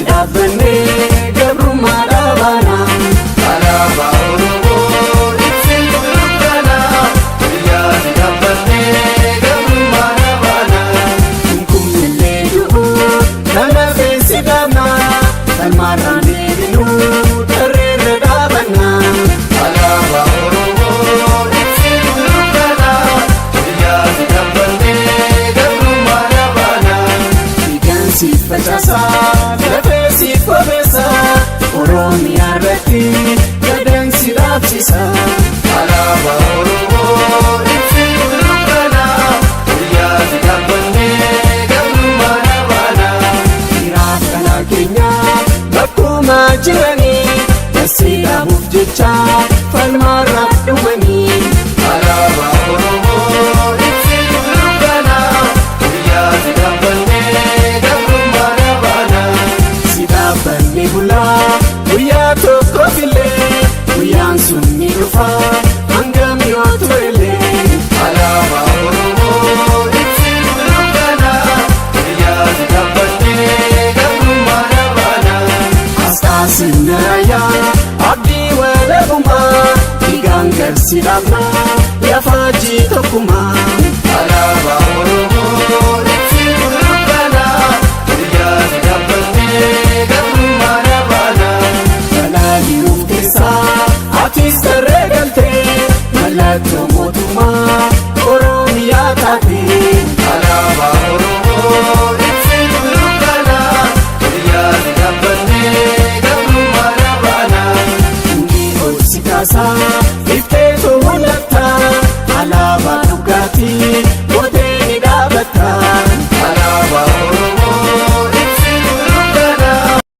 Sidabane gabruma dabana alaba oromoo ittiin gurgurana guyyaa sidabane gabruma dabana kumkumillee du'uu kana feesi dabna kalmaadhaan deebinuu tarreerra dhaabanna alaba oromoo ittiin gurgurana guyyaa sidabane gabruma dabana dhiigaan facaasaa. Oromiyaa irratti gadeensi dhaabsisa alaabaa Oromoo ittiin gurgurana guyyaa sidabane gabrummaa dhaabana dhiiraaf dhalaa keenya bakkuma jiranii dasii dhaabuuf jecha falmaarraaf dhumanii alaabaa Oromoo ittiin gurgurana guyyaa sidabane gabrummaa dhaabana sidabane bulaa. Tokko filee guyyaan sun ni dhufa hangam yoo turellee alaabaa Oromoo ittiin gurgurana guyyaa sidabane gabrummaa dhaabana asxaa sinnaayyaa abdii walabummaa dhiigaan garsi dhaabna yaafajii tokkummaa alaabaa Oromoo ittiin gurgurana guyyaa sidabane gabrummaa dhaabana. Atis regalte mallattoo mootummaa Oromiyaa taate alaabaa Oromoo ittiin gurgurana guyyaa sidabane gabrummaa dhaabana hundi ol si kaasaa.